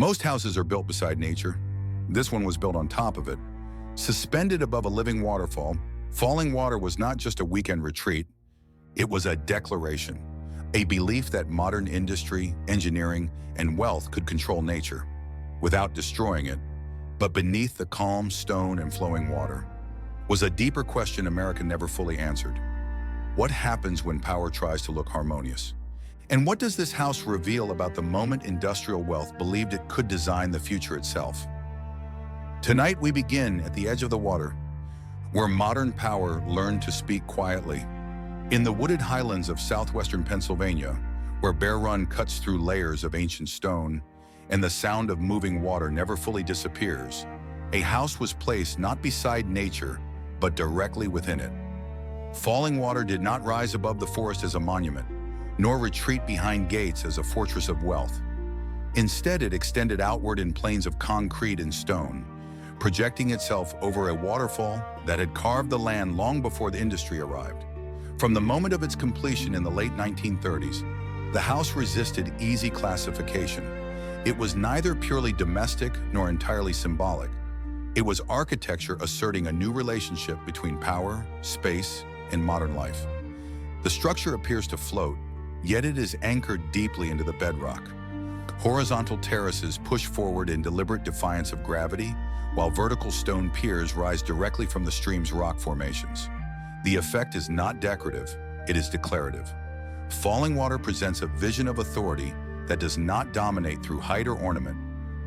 Most houses are built beside nature. This one was built on top of it. Suspended above a living waterfall, Fallingwater was not just a weekend retreat, it was a declaration, a belief that modern industry, engineering, and wealth could control nature without destroying it. But beneath the calm stone and flowing water was a deeper question America never fully answered. What happens when power tries to look harmonious? And what does this house reveal about the moment industrial wealth believed it could design the future itself? Tonight we begin at the edge of the water, where modern power learned to speak quietly. In the wooded highlands of southwestern Pennsylvania, where Bear Run cuts through layers of ancient stone and the sound of moving water never fully disappears, a house was placed not beside nature, but directly within it. Fallingwater did not rise above the forest as a monument, nor retreat behind gates as a fortress of wealth. Instead, it extended outward in plains of concrete and stone, projecting itself over a waterfall that had carved the land long before the industry arrived. From the moment of its completion in the late 1930s, the house resisted easy classification. It was neither purely domestic nor entirely symbolic. It was architecture asserting a new relationship between power, space, and modern life. The structure appears to float, yet it is anchored deeply into the bedrock. Horizontal terraces push forward in deliberate defiance of gravity, while vertical stone piers rise directly from the stream's rock formations. The effect is not decorative, it is declarative. Fallingwater presents a vision of authority that does not dominate through height or ornament,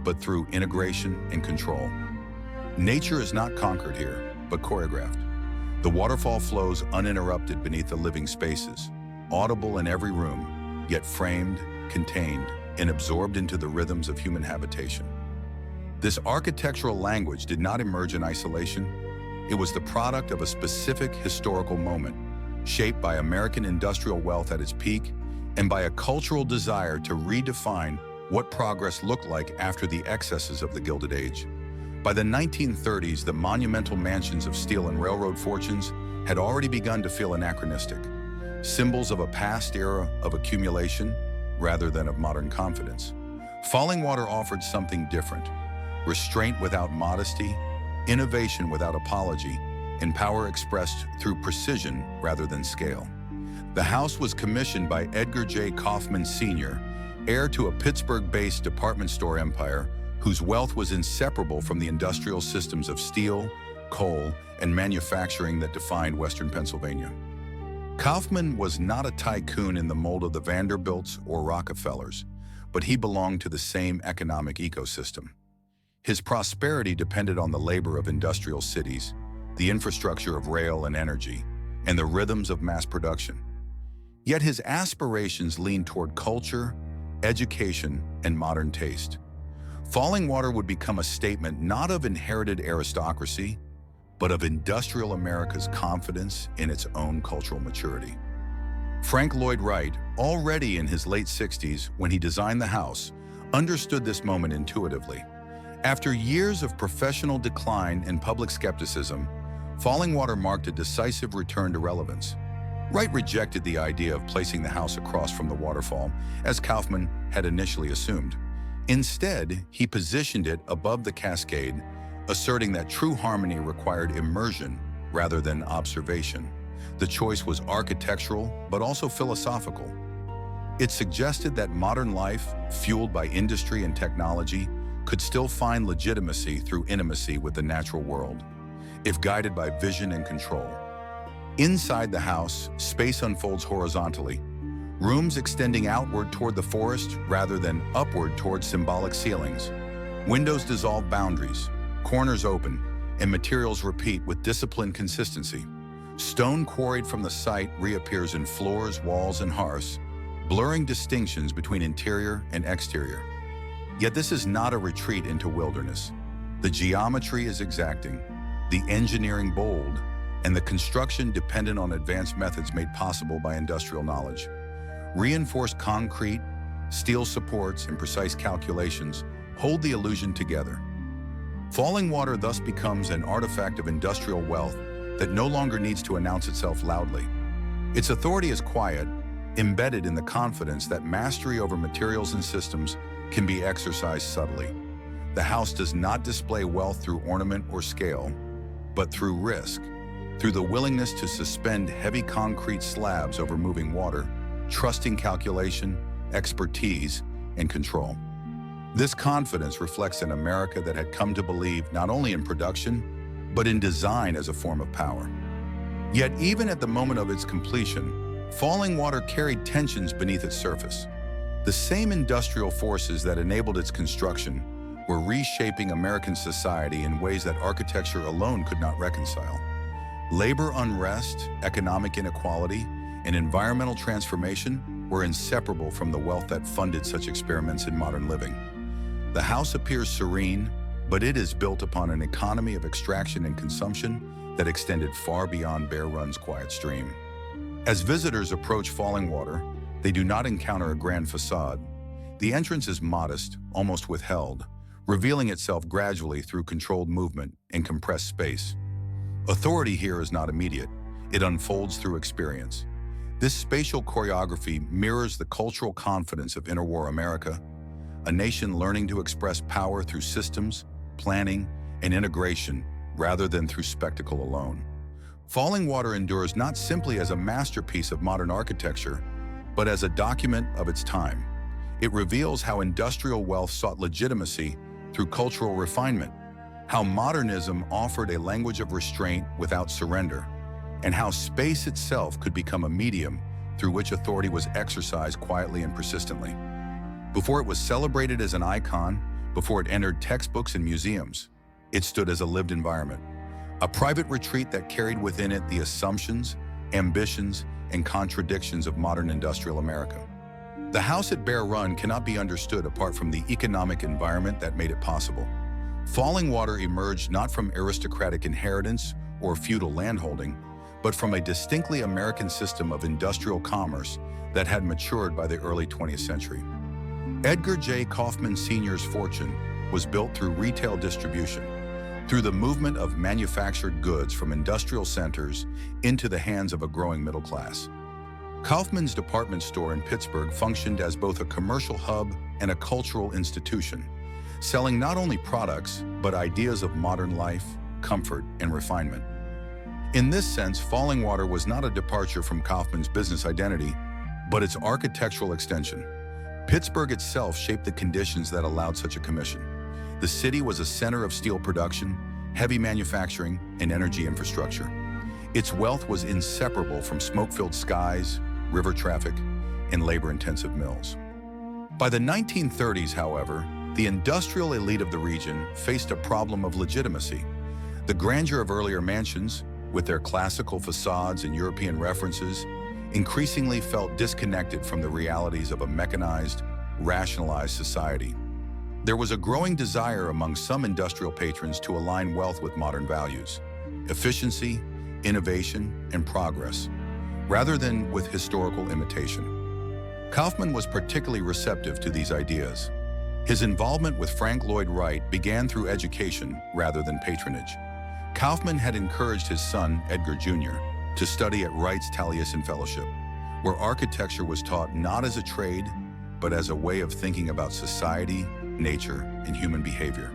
but through integration and control. Nature is not conquered here, but choreographed. The waterfall flows uninterrupted beneath the living spaces, audible in every room, yet framed, contained, and absorbed into the rhythms of human habitation. This architectural language did not emerge in isolation. It was the product of a specific historical moment, shaped by American industrial wealth at its peak and by a cultural desire to redefine what progress looked like after the excesses of the Gilded Age. By the 1930s, the monumental mansions of steel and railroad fortunes had already begun to feel anachronistic, symbols of a past era of accumulation rather than of modern confidence. Fallingwater offered something different: restraint without modesty, innovation without apology, and power expressed through precision rather than scale. The house was commissioned by Edgar J. Kaufman Sr., heir to a Pittsburgh-based department store empire whose wealth was inseparable from the industrial systems of steel, coal, and manufacturing that defined Western Pennsylvania. Kaufman was not a tycoon in the mold of the Vanderbilts or Rockefellers, but he belonged to the same economic ecosystem. His prosperity depended on the labor of industrial cities, the infrastructure of rail and energy, and the rhythms of mass production. Yet his aspirations leaned toward culture, education, and modern taste. Fallingwater would become a statement not of inherited aristocracy, but of industrial America's confidence in its own cultural maturity. Frank Lloyd Wright, already in his late 60s when he designed the house, understood this moment intuitively. After years of professional decline and public skepticism, Fallingwater marked a decisive return to relevance. Wright rejected the idea of placing the house across from the waterfall, as Kaufman had initially assumed. Instead, he positioned it above the cascade, asserting that true harmony required immersion rather than observation. The choice was architectural, but also philosophical. It suggested that modern life, fueled by industry and technology, could still find legitimacy through intimacy with the natural world, if guided by vision and control. Inside the house, space unfolds horizontally, rooms extending outward toward the forest rather than upward toward symbolic ceilings. Windows dissolve boundaries, corners open, and materials repeat with disciplined consistency. Stone quarried from the site reappears in floors, walls, and hearths, blurring distinctions between interior and exterior. Yet this is not a retreat into wilderness. The geometry is exacting, the engineering bold, and the construction dependent on advanced methods made possible by industrial knowledge. Reinforced concrete, steel supports, and precise calculations hold the illusion together. Fallingwater thus becomes an artifact of industrial wealth that no longer needs to announce itself loudly. Its authority is quiet, embedded in the confidence that mastery over materials and systems can be exercised subtly. The house does not display wealth through ornament or scale, but through risk, through the willingness to suspend heavy concrete slabs over moving water, trusting calculation, expertise, and control. This confidence reflects an America that had come to believe not only in production, but in design as a form of power. Yet even at the moment of its completion, Fallingwater carried tensions beneath its surface. The same industrial forces that enabled its construction were reshaping American society in ways that architecture alone could not reconcile. Labor unrest, economic inequality, and environmental transformation were inseparable from the wealth that funded such experiments in modern living. The house appears serene, but it is built upon an economy of extraction and consumption that extended far beyond Bear Run's quiet stream. As visitors approach Fallingwater, they do not encounter a grand facade. The entrance is modest, almost withheld, revealing itself gradually through controlled movement and compressed space. Authority here is not immediate. It unfolds through experience. This spatial choreography mirrors the cultural confidence of interwar America, a nation learning to express power through systems, planning, and integration rather than through spectacle alone. Fallingwater endures not simply as a masterpiece of modern architecture, but as a document of its time. It reveals how industrial wealth sought legitimacy through cultural refinement, how modernism offered a language of restraint without surrender, and how space itself could become a medium through which authority was exercised quietly and persistently. Before it was celebrated as an icon, before it entered textbooks and museums, it stood as a lived environment, a private retreat that carried within it the assumptions, ambitions, and contradictions of modern industrial America. The house at Bear Run cannot be understood apart from the economic environment that made it possible. Fallingwater emerged not from aristocratic inheritance or feudal landholding, but from a distinctly American system of industrial commerce that had matured by the early 20th century. Edgar J. Kaufman Sr.'s fortune was built through retail distribution, through the movement of manufactured goods from industrial centers into the hands of a growing middle class. Kaufman's department store in Pittsburgh functioned as both a commercial hub and a cultural institution, selling not only products, but ideas of modern life, comfort, and refinement. In this sense, Fallingwater was not a departure from Kaufman's business identity, but its architectural extension. Pittsburgh itself shaped the conditions that allowed such a commission. The city was a center of steel production, heavy manufacturing, and energy infrastructure. Its wealth was inseparable from smoke-filled skies, river traffic, and labor-intensive mills. By the 1930s, however, the industrial elite of the region faced a problem of legitimacy. The grandeur of earlier mansions, with their classical facades and European references, increasingly felt disconnected from the realities of a mechanized, rationalized society. There was a growing desire among some industrial patrons to align wealth with modern values, efficiency, innovation, and progress, rather than with historical imitation. Kaufman was particularly receptive to these ideas. His involvement with Frank Lloyd Wright began through education rather than patronage. Kaufman had encouraged his son, Edgar Jr., to study at Wright's Taliesin Fellowship, where architecture was taught not as a trade, but as a way of thinking about society, nature, and human behavior.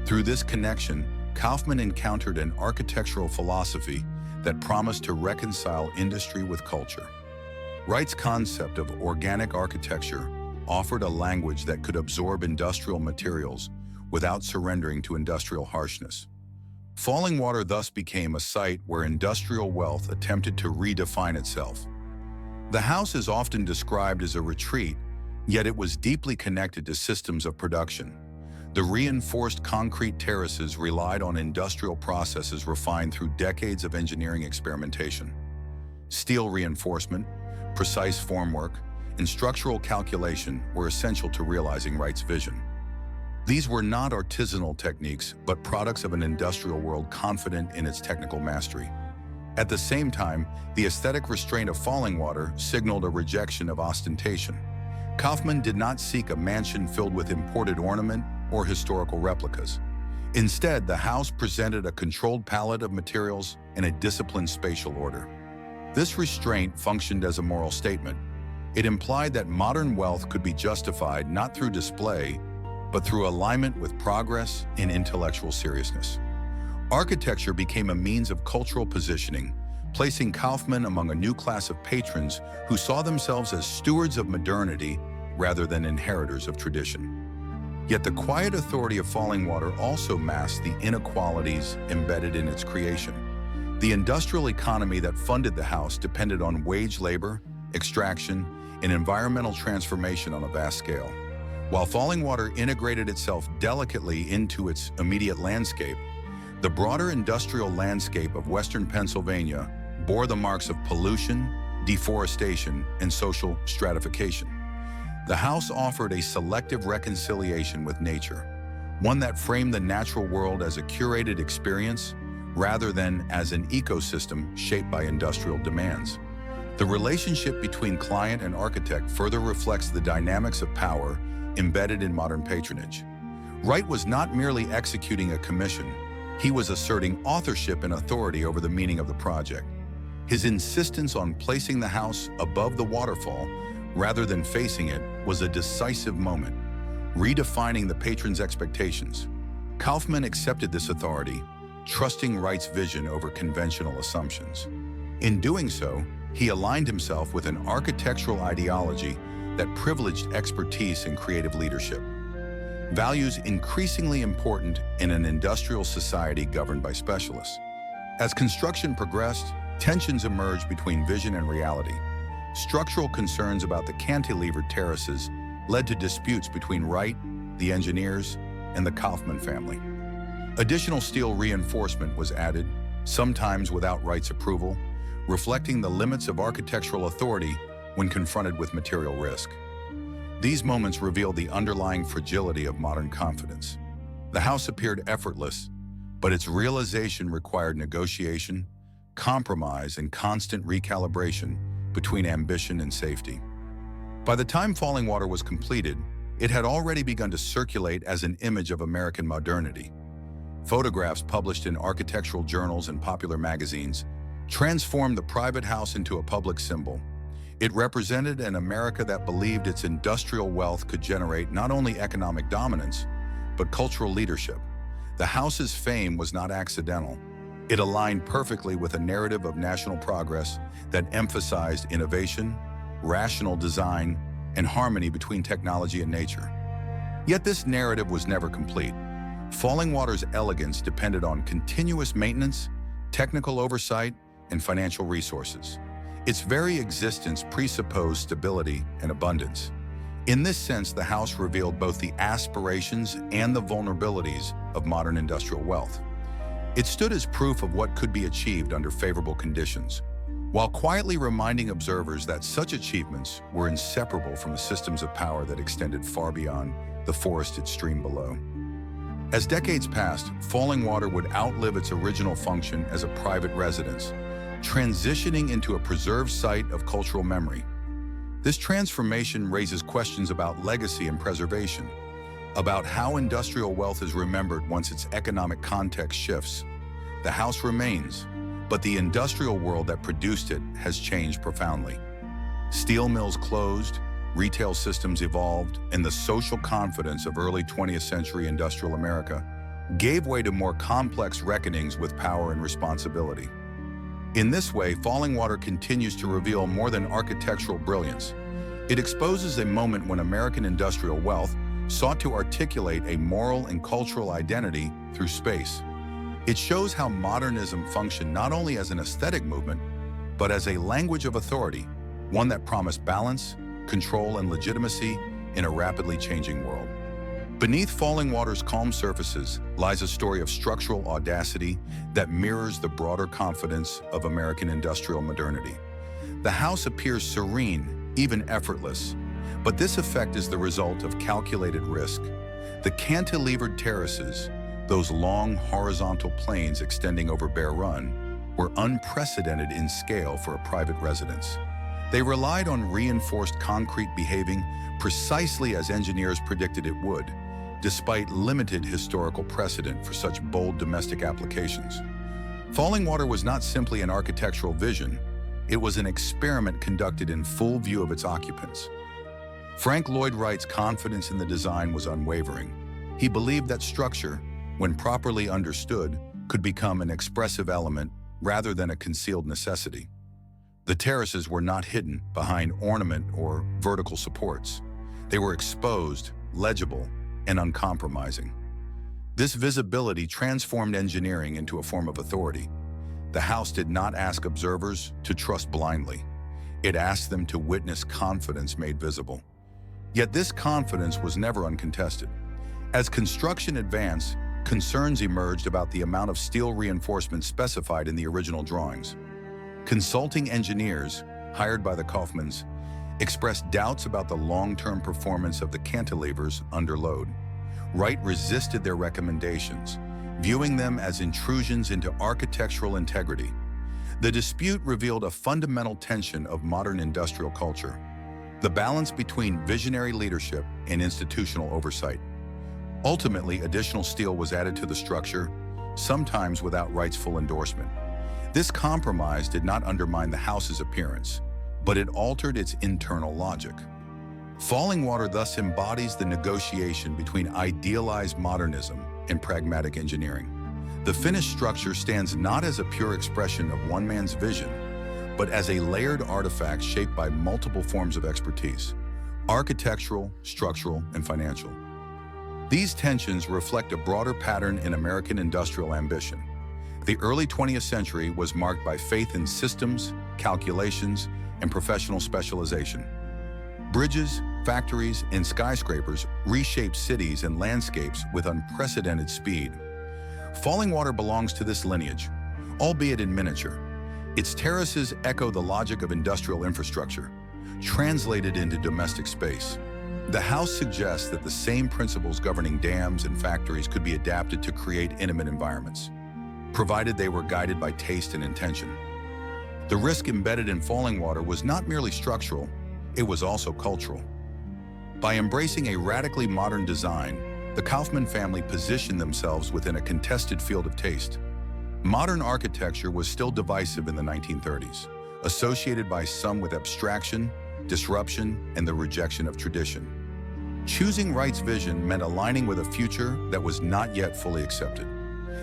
Through this connection, Kaufman encountered an architectural philosophy that promised to reconcile industry with culture. Wright's concept of organic architecture offered a language that could absorb industrial materials without surrendering to industrial harshness. Fallingwater thus became a site where industrial wealth attempted to redefine itself. The house is often described as a retreat, yet it was deeply connected to systems of production. The reinforced concrete terraces relied on industrial processes refined through decades of engineering experimentation. Steel reinforcement, precise formwork, and structural calculation were essential to realizing Wright's vision. These were not artisanal techniques, but products of an industrial world confident in its technical mastery. At the same time, the aesthetic restraint of Fallingwater signaled a rejection of ostentation. Kaufman did not seek a mansion filled with imported ornament or historical replicas. Instead, the house presented a controlled palette of materials and a disciplined spatial order. This restraint functioned as a moral statement. It implied that modern wealth could be justified not through display, but through alignment with progress and intellectual seriousness. Architecture became a means of cultural positioning, placing Kaufman among a new class of patrons who saw themselves as stewards of modernity rather than inheritors of tradition. Yet the quiet authority of Fallingwater also masked the inequalities embedded in its creation. The industrial economy that funded the house depended on wage labor, extraction, and environmental transformation on a vast scale. While Fallingwater integrated itself delicately into its immediate landscape, the broader industrial landscape of Western Pennsylvania bore the marks of pollution, deforestation, and social stratification. The house offered a selective reconciliation with nature, one that framed the natural world as a curated experience rather than as an ecosystem shaped by industrial demands. The relationship between client and architect further reflects the dynamics of power embedded in modern patronage. Wright was not merely executing a commission, he was asserting authorship and authority over the meaning of the project. His insistence on placing the house above the waterfall rather than facing it was a decisive moment, redefining the patron's expectations. Kaufman accepted this authority, trusting Wright's vision over conventional assumptions. In doing so, he aligned himself with an architectural ideology that privileged expertise and creative leadership, values increasingly important in an industrial society governed by specialists. As construction progressed, tensions emerged between vision and reality. Structural concerns about the cantilevered terraces led to disputes between Wright, the engineers, and the Kaufman family. Additional steel reinforcement was added, sometimes without Wright's approval, reflecting the limits of architectural authority when confronted with material risk. These moments revealed the underlying fragility of modern confidence. The house appeared effortless, but its realization required negotiation, compromise, and constant recalibration between ambition and safety. By the time Fallingwater was completed, it had already begun to circulate as an image of American modernity. Photographs published in architectural journals and popular magazines transformed the private house into a public symbol. It represented an America that believed its industrial wealth could generate not only economic dominance, but cultural leadership. The house's fame was not accidental. It aligned perfectly with a narrative of national progress that emphasized innovation, rational design, and harmony between technology and nature. Yet this narrative was never complete. Fallingwater's elegance depended on continuous maintenance, technical oversight, and financial resources. Its very existence presupposed stability and abundance. In this sense, the house revealed both the aspirations and the vulnerabilities of modern industrial wealth. It stood as proof of what could be achieved under favorable conditions, while quietly reminding observers that such achievements were inseparable from the systems of power that extended far beyond the forested stream below. As decades passed, Fallingwater would outlive its original function as a private residence, transitioning into a preserved site of cultural memory. This transformation raises questions about legacy and preservation, about how industrial wealth is remembered once its economic context shifts. The house remains, but the industrial world that produced it has changed profoundly. Steel mills closed, retail systems evolved, and the social confidence of early 20th century industrial America gave way to more complex reckonings with power and responsibility. In this way, Fallingwater continues to reveal more than architectural brilliance. It exposes a moment when American industrial wealth sought to articulate a moral and cultural identity through space. It shows how modernism functioned not only as an aesthetic movement, but as a language of authority, one that promised balance, control, and legitimacy in a rapidly changing world. Beneath Fallingwater's calm surfaces lies a story of structural audacity that mirrors the broader confidence of American industrial modernity. The house appears serene, even effortless, but this effect is the result of calculated risk. The cantilevered terraces, those long horizontal plains extending over Bear Run, were unprecedented in scale for a private residence. They relied on reinforced concrete behaving precisely as engineers predicted it would, despite limited historical precedent for such bold domestic applications. Fallingwater was not simply an architectural vision, It was an experiment conducted in full view of its occupants. Frank Lloyd Wright's confidence in the design was unwavering. He believed that structure, when properly understood, could become an expressive element rather than a concealed necessity. The terraces were not hidden behind ornament or vertical supports. They were exposed, legible, and uncompromising. This visibility transformed engineering into a form of authority. The house did not ask observers to trust blindly. It asked them to witness confidence made visible. Yet this confidence was never uncontested. As construction advanced, concerns emerged about the amount of steel reinforcement specified in the original drawings. Consulting engineers, hired by the Kaufmans, expressed doubts about the long-term performance of the cantilevers under load. Wright resisted their recommendations, viewing them as intrusions into architectural integrity. The dispute revealed a fundamental tension of modern industrial culture: the balance between visionary leadership and institutional oversight. Ultimately, additional steel was added to the structure, sometimes without Wright's full endorsement. This compromise did not undermine the house's appearance, but it altered its internal logic. Fallingwater thus embodies the negotiation between idealized modernism and pragmatic engineering. The finished structure stands not as a pure expression of one man's vision, but as a layered artifact shaped by multiple forms of expertise: architectural, structural, and financial. These tensions reflect a broader pattern in American industrial ambition. The early 20th century was marked by faith in systems, calculations, and professional specialization. Bridges, factories, and skyscrapers reshaped cities and landscapes with unprecedented speed. Fallingwater belongs to this lineage, albeit in miniature. Its terraces echo the logic of industrial infrastructure, translated into domestic space. The house suggests that the same principles governing dams and factories could be adapted to create intimate environments, provided they were guided by taste and intention. The risk embedded in Fallingwater was not merely structural, it was also cultural. By embracing a radically modern design, the Kaufman family positioned themselves within a contested field of taste. Modern architecture was still divisive in the 1930s, associated by some with abstraction, disruption, and the rejection of tradition. Choosing Wright's vision meant aligning with a future that was not yet fully accepted.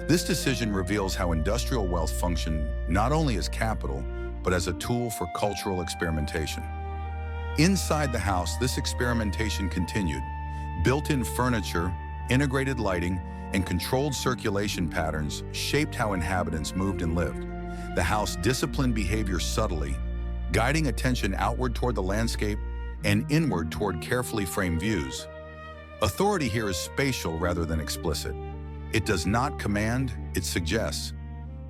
This decision reveals how industrial wealth functioned not only as capital, but as a tool for cultural experimentation. Inside the house, this experimentation continued. Built-in furniture, integrated lighting, and controlled circulation patterns shaped how inhabitants moved and lived. The house disciplined behavior subtly, guiding attention outward toward the landscape and inward toward carefully framed views. Authority here is spatial rather than explicit. It does not command, it suggests.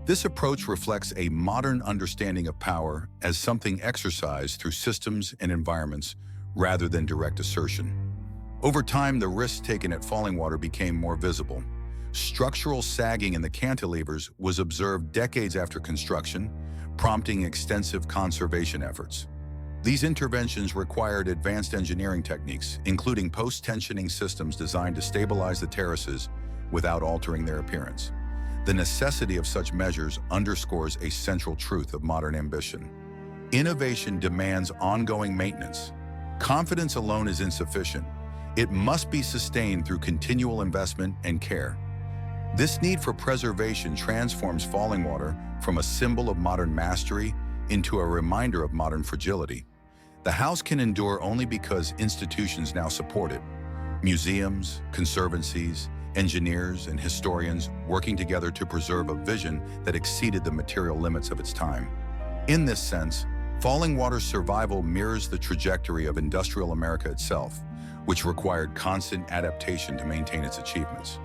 This approach reflects a modern understanding of power as something exercised through systems and environments rather than direct assertion. Over time, the risks taken at Fallingwater became more visible. Structural sagging in the cantilevers was observed decades after construction, prompting extensive conservation efforts. These interventions required advanced engineering techniques, including post-tensioning systems designed to stabilize the terraces without altering their appearance. The necessity of such measures underscores a central truth of modern ambition. Innovation demands ongoing maintenance. Confidence alone is insufficient. It must be sustained through continual investment and care. This need for preservation transforms Fallingwater from a symbol of modern mastery into a reminder of modern fragility. The house can endure only because institutions now support it. Museums, conservancies, engineers, and historians working together to preserve a vision that exceeded the material limits of its time. In this sense, Fallingwater's survival mirrors the trajectory of industrial America itself, which required constant adaptation to maintain its achievements.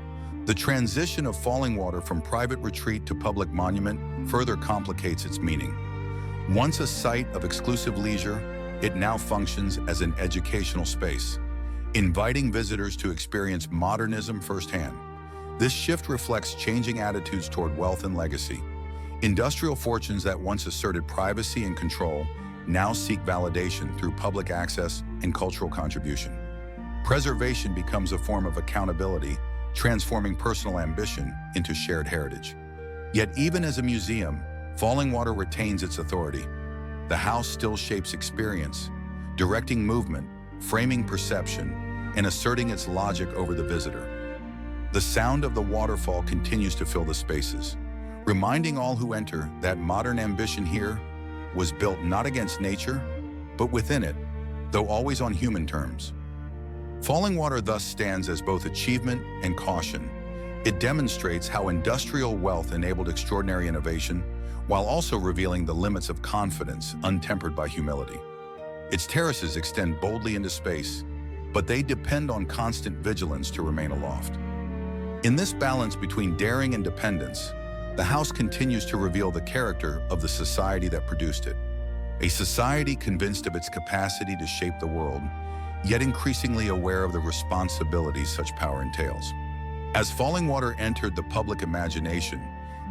The transition of Fallingwater from private retreat to public monument further complicates its meaning. Once a site of exclusive leisure, it now functions as an educational space, inviting visitors to experience modernism firsthand. This shift reflects changing attitudes toward wealth and legacy. Industrial fortunes that once asserted privacy and control now seek validation through public access and cultural contribution. Preservation becomes a form of accountability, transforming personal ambition into shared heritage. Yet even as a museum, Fallingwater retains its authority. the house still shapes experience, directing movement, framing perception, and asserting its logic over the visitor. The sound of the waterfall continues to fill the spaces, reminding all who enter that modern ambition here was built not against nature, but within it, though always on human terms. Fallingwater thus stands as both achievement and caution. It demonstrates how industrial wealth enabled extraordinary innovation, while also revealing the limits of confidence untempered by humility. Its terraces extend boldly into space, but they depend on constant vigilance to remain aloft. In this balance between daring and dependence, the house continues to reveal the character of the society that produced it. A society convinced of its capacity to shape the world, yet increasingly aware of the responsibilities such power entails. As Fallingwater entered the public imagination,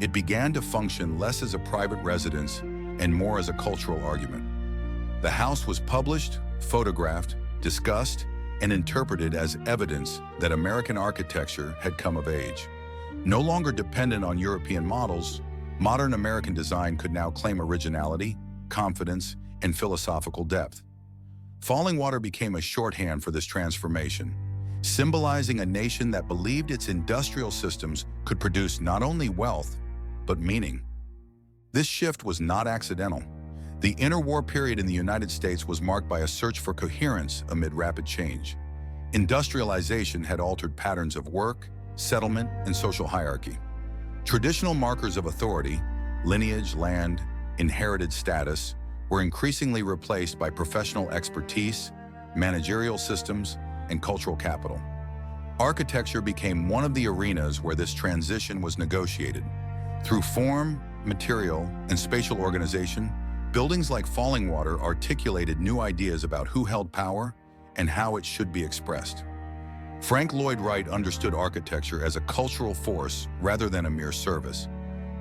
it began to function less as a private residence and more as a cultural argument. The house was published, photographed, discussed, and interpreted as evidence that American architecture had come of age. No longer dependent on European models, modern American design could now claim originality, confidence, and philosophical depth. Fallingwater became a shorthand for this transformation, symbolizing a nation that believed its industrial systems could produce not only wealth, but meaning. This shift was not accidental. The interwar period in the United States was marked by a search for coherence amid rapid change. Industrialization had altered patterns of work, settlement, and social hierarchy. Traditional markers of authority, lineage, land, inherited status, were increasingly replaced by professional expertise, managerial systems, and cultural capital. Architecture became one of the arenas where this transition was negotiated. Through form, material, and spatial organization, buildings like Fallingwater articulated new ideas about who held power and how it should be expressed. Frank Lloyd Wright understood architecture as a cultural force rather than a mere service.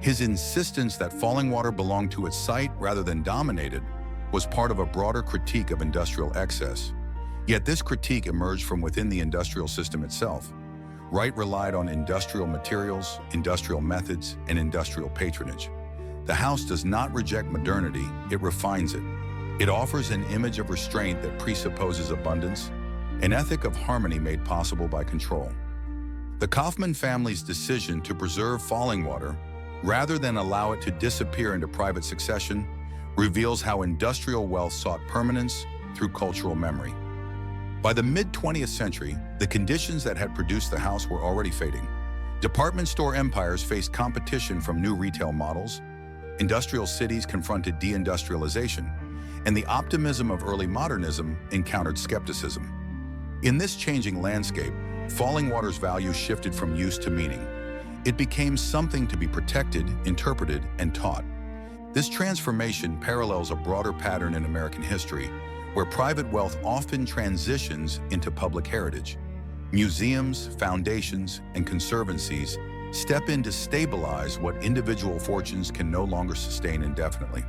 His insistence that Fallingwater belonged to its site rather than dominated was part of a broader critique of industrial excess. Yet this critique emerged from within the industrial system itself. Wright relied on industrial materials, industrial methods, and industrial patronage. The house does not reject modernity, it refines it. It offers an image of restraint that presupposes abundance, an ethic of harmony made possible by control. The Kaufman family's decision to preserve Fallingwater, rather than allow it to disappear into private succession, reveals how industrial wealth sought permanence through cultural memory. By the mid-20th century, the conditions that had produced the house were already fading. Department store empires faced competition from new retail models, industrial cities confronted deindustrialization, and the optimism of early modernism encountered skepticism. In this changing landscape, Fallingwater's value shifted from use to meaning. It became something to be protected, interpreted, and taught. This transformation parallels a broader pattern in American history, where private wealth often transitions into public heritage. Museums, foundations, and conservancies step in to stabilize what individual fortunes can no longer sustain indefinitely.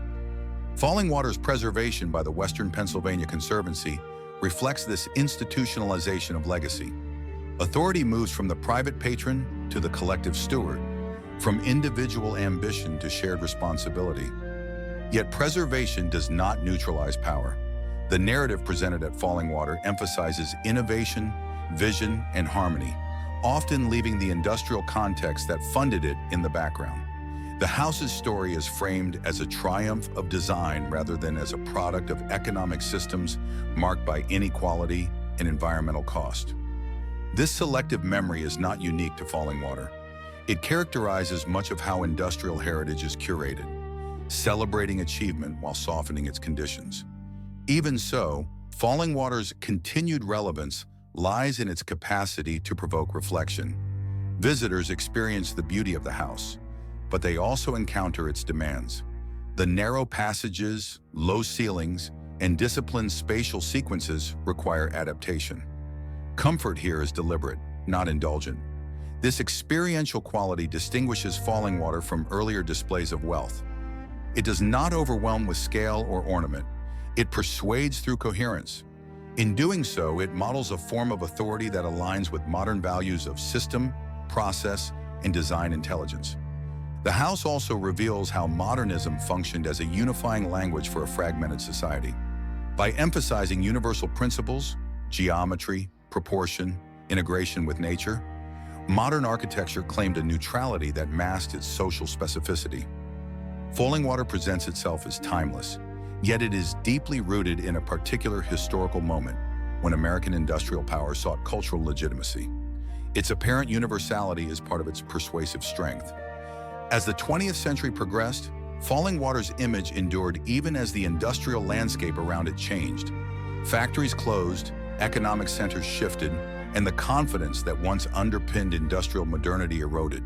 Fallingwater's preservation by the Western Pennsylvania Conservancy reflects this institutionalization of legacy. Authority moves from the private patron to the collective steward, from individual ambition to shared responsibility. Yet preservation does not neutralize power. The narrative presented at Fallingwater emphasizes innovation, vision, and harmony, often leaving the industrial context that funded it in the background. The house's story is framed as a triumph of design rather than as a product of economic systems marked by inequality and environmental cost. This selective memory is not unique to Fallingwater. It characterizes much of how industrial heritage is curated, celebrating achievement while softening its conditions. Even so, Fallingwater's continued relevance lies in its capacity to provoke reflection. Visitors experience the beauty of the house, but they also encounter its demands. The narrow passages, low ceilings, and disciplined spatial sequences require adaptation. Comfort here is deliberate, not indulgent. This experiential quality distinguishes Fallingwater from earlier displays of wealth. It does not overwhelm with scale or ornament. It persuades through coherence. In doing so, it models a form of authority that aligns with modern values of system, process, and design intelligence. The house also reveals how modernism functioned as a unifying language for a fragmented society. By emphasizing universal principles, geometry, proportion, integration with nature, modern architecture claimed a neutrality that masked its social specificity. Fallingwater presents itself as timeless, yet it is deeply rooted in a particular historical moment when American industrial power sought cultural legitimacy. Its apparent universality is part of its persuasive strength. As the 20th century progressed, Fallingwater's image endured even as the industrial landscape around it changed. Factories closed, economic centers shifted, and the confidence that once underpinned industrial modernity eroded.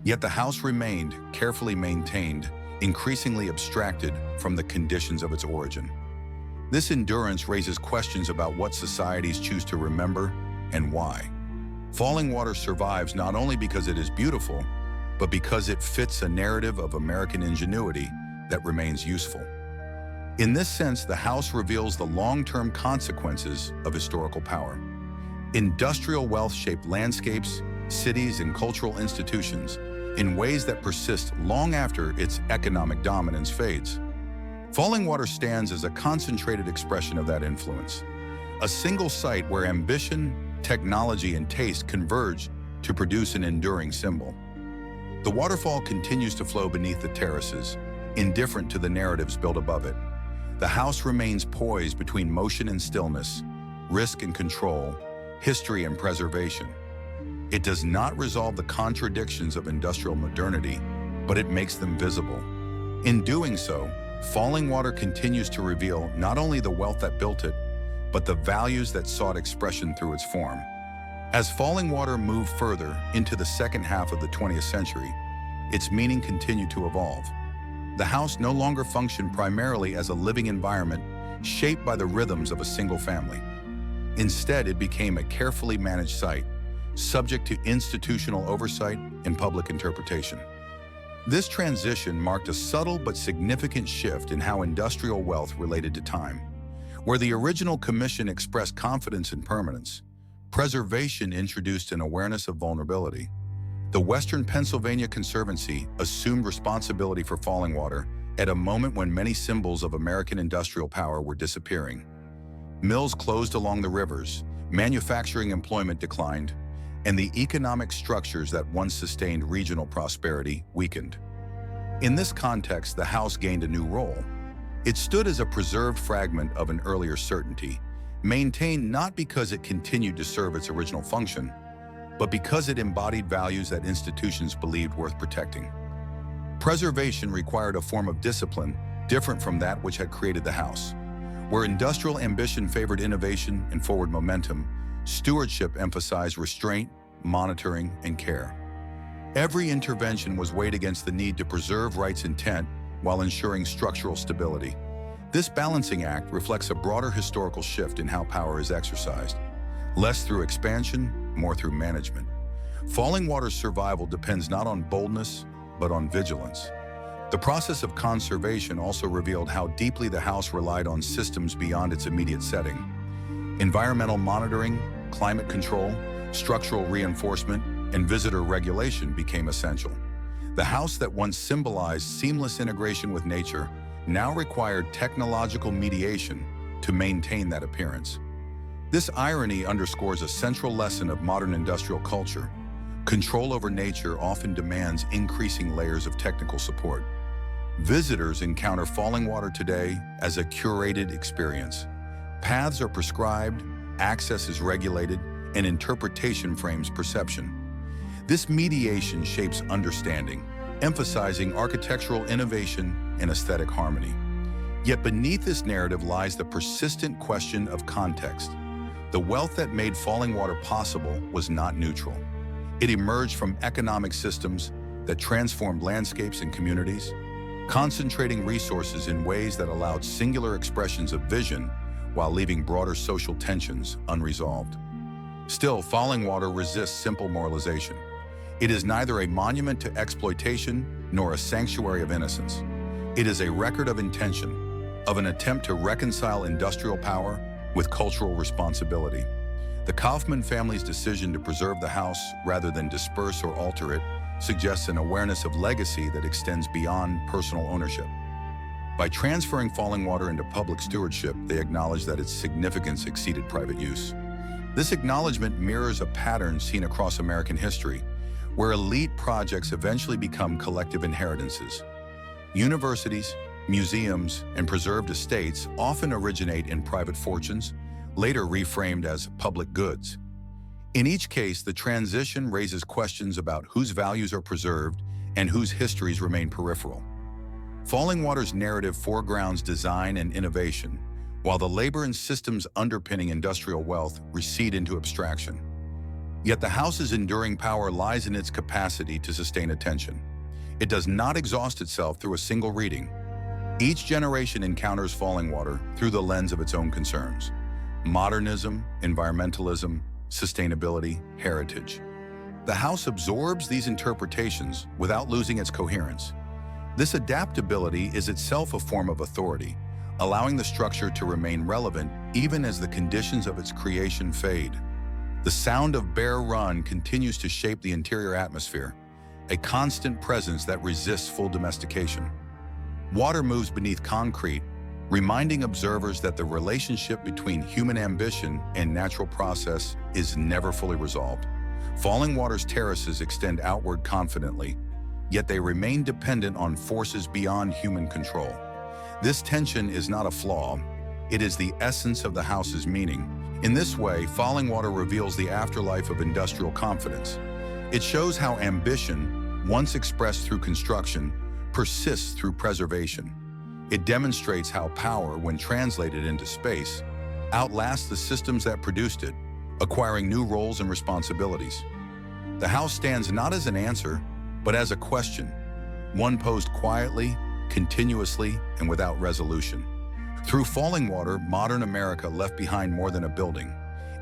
Yet the house remained, carefully maintained, increasingly abstracted from the conditions of its origin. This endurance raises questions about what societies choose to remember and why. Fallingwater survives not only because it is beautiful, but because it fits a narrative of American ingenuity that remains useful. In this sense, the house reveals the long-term consequences of historical power. Industrial wealth shaped landscapes, cities, and cultural institutions in ways that persist long after its economic dominance fades. Fallingwater stands as a concentrated expression of that influence, a single site where ambition, technology, and taste converge to produce an enduring symbol. The waterfall continues to flow beneath the terraces, indifferent to the narratives built above it. The house remains poised between motion and stillness, risk and control, history and preservation. It does not resolve the contradictions of industrial modernity, but it makes them visible. In doing so, Fallingwater continues to reveal not only the wealth that built it, but the values that sought expression through its form. As Fallingwater moved further into the second half of the 20th century, its meaning continued to evolve. The house no longer functioned primarily as a living environment shaped by the rhythms of a single family. Instead, it became a carefully managed site, subject to institutional oversight and public interpretation. This transition marked a subtle but significant shift in how industrial wealth related to time. Where the original commission expressed confidence in permanence, preservation introduced an awareness of vulnerability. The Western Pennsylvania Conservancy assumed responsibility for Fallingwater at a moment when many symbols of American industrial power were disappearing. Mills closed along the rivers, manufacturing employment declined, and the economic structures that once sustained regional prosperity weakened. In this context, the house gained a new role. It stood as a preserved fragment of an earlier certainty, maintained not because it continued to serve its original function, but because it embodied values that institutions believed worth protecting. Preservation required a form of discipline different from that which had created the house. Where industrial ambition favored innovation and forward momentum, stewardship emphasized restraint, monitoring, and care. Every intervention was weighed against the need to preserve Wright's intent while ensuring structural stability. This balancing act reflects a broader historical shift in how power is exercised. Less through expansion, more through management. Fallingwater's survival depends not on boldness, but on vigilance. The process of conservation also revealed how deeply the house relied on systems beyond its immediate setting. Environmental monitoring, climate control, structural reinforcement, and visitor regulation became essential. The house that once symbolized seamless integration with nature now required technological mediation to maintain that appearance. This irony underscores a central lesson of modern industrial culture. Control over nature often demands increasing layers of technical support. Visitors encounter Fallingwater today as a curated experience. Paths are prescribed, access is regulated, and interpretation frames perception. This mediation shapes understanding, emphasizing architectural innovation and aesthetic harmony. Yet beneath this narrative lies the persistent question of context. The wealth that made Fallingwater possible was not neutral. It emerged from economic systems that transformed landscapes and communities, concentrating resources in ways that allowed singular expressions of vision while leaving broader social tensions unresolved. Still, Fallingwater resists simple moralization. It is neither a monument to exploitation nor a sanctuary of innocence. It is a record of intention, of an attempt to reconcile industrial power with cultural responsibility. The Kaufman family's decision to preserve the house rather than disperse or alter it suggests an awareness of legacy that extends beyond personal ownership. By transferring Fallingwater into public stewardship, they acknowledge that its significance exceeded private use. This acknowledgement mirrors a pattern seen across American history, where elite projects eventually become collective inheritances. Universities, museums, and preserved estates often originate in private fortunes, later reframed as public goods. In each case, the transition raises questions about whose values are preserved and whose histories remain peripheral. Fallingwater's narrative foregrounds design and innovation, while the labor and systems underpinning industrial wealth recede into abstraction. Yet the house's enduring power lies in its capacity to sustain attention. It does not exhaust itself through a single reading. Each generation encounters Fallingwater through the lens of its own concerns: modernism, environmentalism, sustainability, heritage. The house absorbs these interpretations without losing its coherence. This adaptability is itself a form of authority, allowing the structure to remain relevant even as the conditions of its creation fade. The sound of Bear Run continues to shape the interior atmosphere, a constant presence that resists full domestication. Water moves beneath concrete, reminding observers that the relationship between human ambition and natural process is never fully resolved. Fallingwater's terraces extend outward confidently, yet they remain dependent on forces beyond human control. This tension is not a flaw, it is the essence of the house's meaning. In this way, Fallingwater reveals the afterlife of industrial confidence. It shows how ambition, once expressed through construction, persists through preservation. It demonstrates how power, when translated into space, outlasts the systems that produced it, acquiring new roles and responsibilities. The house stands not as an answer, but as a question, one posed quietly, continuously, and without resolution. Through Fallingwater, modern America left behind more than a building.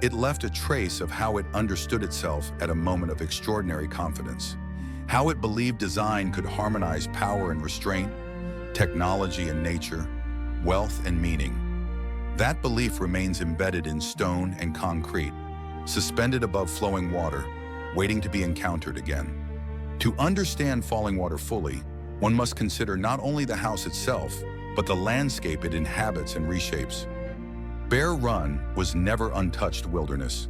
It left a trace of how it understood itself at a moment of extraordinary confidence, how it believed design could harmonize power and restraint, technology and nature, wealth and meaning. That belief remains embedded in stone and concrete, suspended above flowing water, waiting to be encountered again. To understand Fallingwater fully, one must consider not only the house itself, but the landscape it inhabits and reshapes. Bear Run was never untouched wilderness.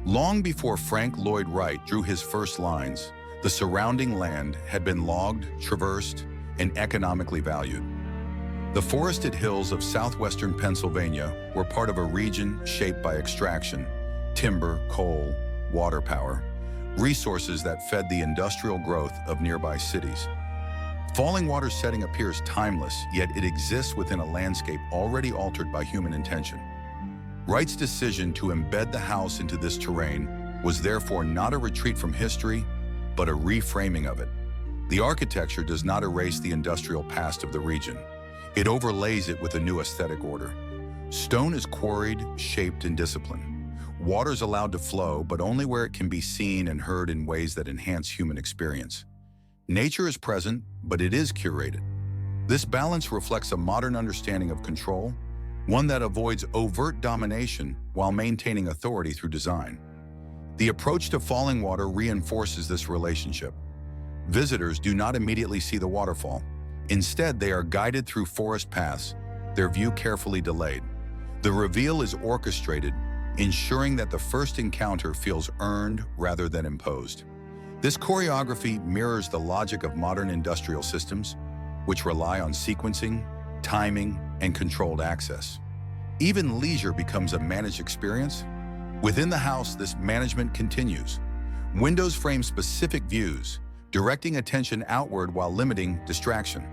Long before Frank Lloyd Wright drew his first lines, the surrounding land had been logged, traversed, and economically valued. The forested hills of southwestern Pennsylvania were part of a region shaped by extraction, timber, coal, water power, resources that fed the industrial growth of nearby cities. Fallingwater's setting appears timeless, yet it exists within a landscape already altered by human intention. Wright's decision to embed the house into this terrain was therefore not a retreat from history, but a reframing of it. The architecture does not erase the industrial past of the region. It overlays it with a new aesthetic order. Stone is quarried, shaped, and disciplined. Water is allowed to flow, but only where it can be seen and heard in ways that enhance human experience. Nature is present, but it is curated. This balance reflects a modern understanding of control, one that avoids overt domination while maintaining authority through design. The approach to Fallingwater reinforces this relationship. Visitors do not immediately see the waterfall. Instead, they are guided through forest paths, their view carefully delayed. The reveal is orchestrated, ensuring that the first encounter feels earned rather than imposed. This choreography mirrors the logic of modern industrial systems, which rely on sequencing, timing, and controlled access. Even leisure becomes a managed experience. Within the house, this management continues. Windows frame specific views, directing attention outward while limiting distraction.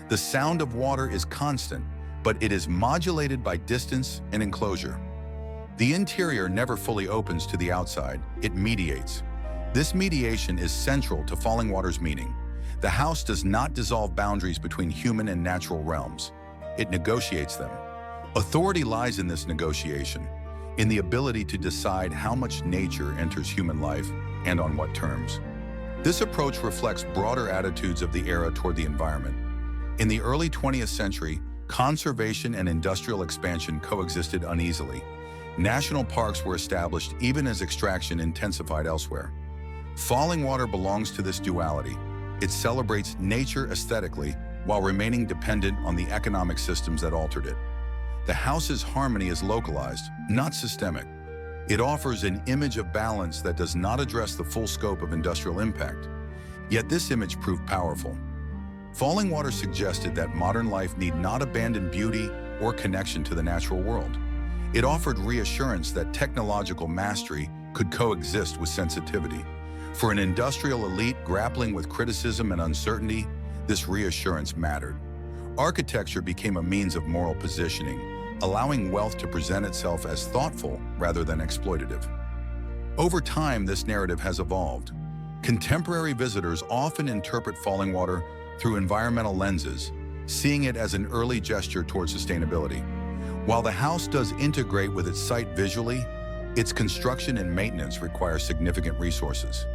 The sound of water is constant, but it is modulated by distance and enclosure. The interior never fully opens to the outside, it mediates. This mediation is central to Fallingwater's meaning. The house does not dissolve boundaries between human and natural realms. It negotiates them. Authority lies in this negotiation, in the ability to decide how much nature enters human life and on what terms. This approach reflects broader attitudes of the era toward the environment. In the early 20th century, conservation and industrial expansion coexisted uneasily. National parks were established even as extraction intensified elsewhere. Fallingwater belongs to this duality. It celebrates nature aesthetically while remaining dependent on the economic systems that altered it. The house's harmony is localized, not systemic. It offers an image of balance that does not address the full scope of industrial impact. Yet this image proved powerful. Fallingwater suggested that modern life need not abandon beauty or connection to the natural world. It offered reassurance that technological mastery could coexist with sensitivity. For an industrial elite grappling with criticism and uncertainty, this reassurance mattered. Architecture became a means of moral positioning, allowing wealth to present itself as thoughtful rather than exploitative. Over time, this narrative has evolved. Contemporary visitors often interpret Fallingwater through environmental lenses, seeing it as an early gesture toward sustainability. While the house does integrate with its site visually, its construction and maintenance require significant resources.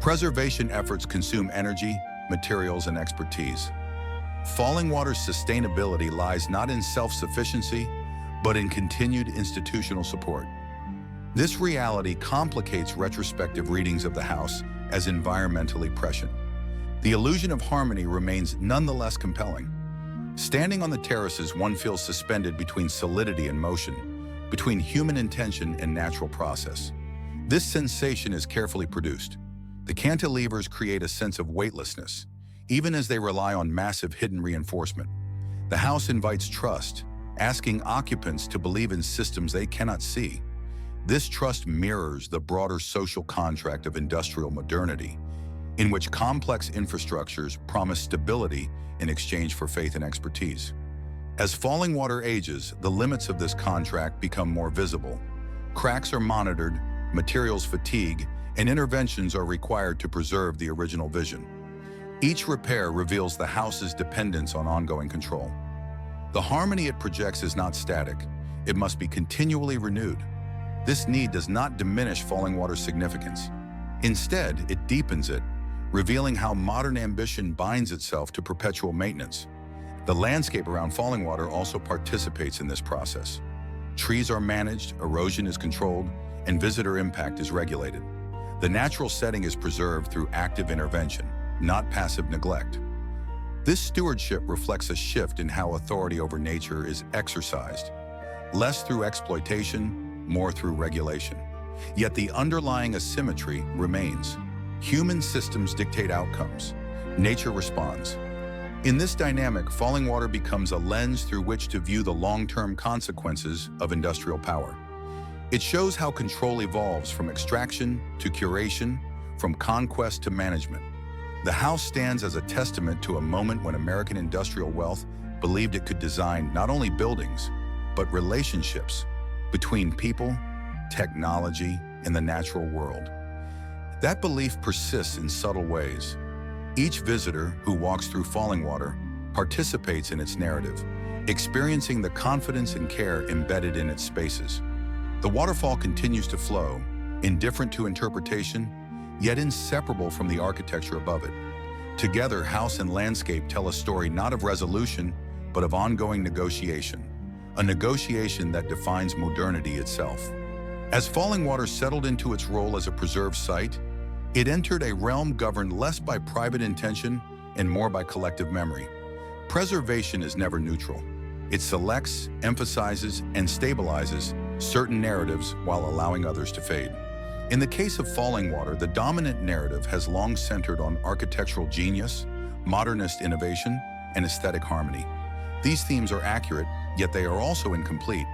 Preservation efforts consume energy, materials, and expertise. Fallingwater's sustainability lies not in self-sufficiency, but in continued institutional support. This reality complicates retrospective readings of the house as environmentally prescient. The illusion of harmony remains nonetheless compelling. Standing on the terraces, one feels suspended between solidity and motion, between human intention and natural process. This sensation is carefully produced. The cantilevers create a sense of weightlessness, even as they rely on massive hidden reinforcement. The house invites trust, asking occupants to believe in systems they cannot see. This trust mirrors the broader social contract of industrial modernity, in which complex infrastructures promise stability in exchange for faith and expertise. As Fallingwater ages, the limits of this contract become more visible. Cracks are monitored, materials fatigue, and interventions are required to preserve the original vision. Each repair reveals the house's dependence on ongoing control. The harmony it projects is not static. It must be continually renewed. This need does not diminish Fallingwater's significance. Instead, it deepens it, revealing how modern ambition binds itself to perpetual maintenance. The landscape around Fallingwater also participates in this process. Trees are managed, erosion is controlled, and visitor impact is regulated. The natural setting is preserved through active intervention, not passive neglect. This stewardship reflects a shift in how authority over nature is exercised, less through exploitation, more through regulation. Yet the underlying asymmetry remains. Human systems dictate outcomes. Nature responds. In this dynamic, Fallingwater becomes a lens through which to view the long-term consequences of industrial power. It shows how control evolves from extraction to curation, from conquest to management. The house stands as a testament to a moment when American industrial wealth believed it could design not only buildings, but relationships between people, technology, and the natural world. That belief persists in subtle ways. Each visitor who walks through Fallingwater participates in its narrative, experiencing the confidence and care embedded in its spaces. The waterfall continues to flow, indifferent to interpretation, yet inseparable from the architecture above it. Together, house and landscape tell a story not of resolution, but of ongoing negotiation, a negotiation that defines modernity itself. As Fallingwater settled into its role as a preserved site, it entered a realm governed less by private intention and more by collective memory. Preservation is never neutral. It selects, emphasizes, and stabilizes certain narratives while allowing others to fade. In the case of Fallingwater, the dominant narrative has long centered on architectural genius, modernist innovation, and aesthetic harmony. These themes are accurate, yet they are also incomplete.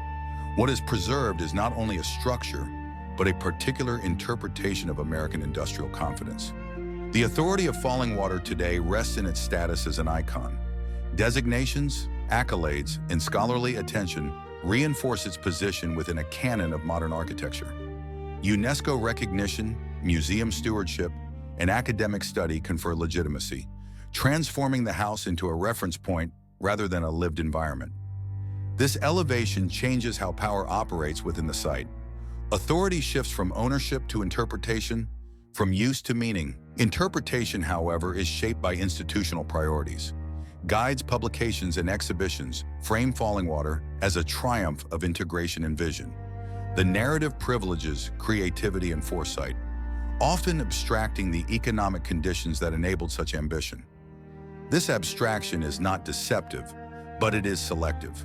What is preserved is not only a structure, but a particular interpretation of American industrial confidence. The authority of Fallingwater today rests in its status as an icon. Designations, accolades, and scholarly attention reinforce its position within a canon of modern architecture. UNESCO recognition, museum stewardship, and academic study confer legitimacy, transforming the house into a reference point rather than a lived environment. This elevation changes how power operates within the site. Authority shifts from ownership to interpretation, from use to meaning. Interpretation, however, is shaped by institutional priorities. Guides, publications, and exhibitions frame Fallingwater as a triumph of integration and vision. The narrative privileges creativity and foresight. often abstracting the economic conditions that enabled such ambition. This abstraction is not deceptive, but it is selective.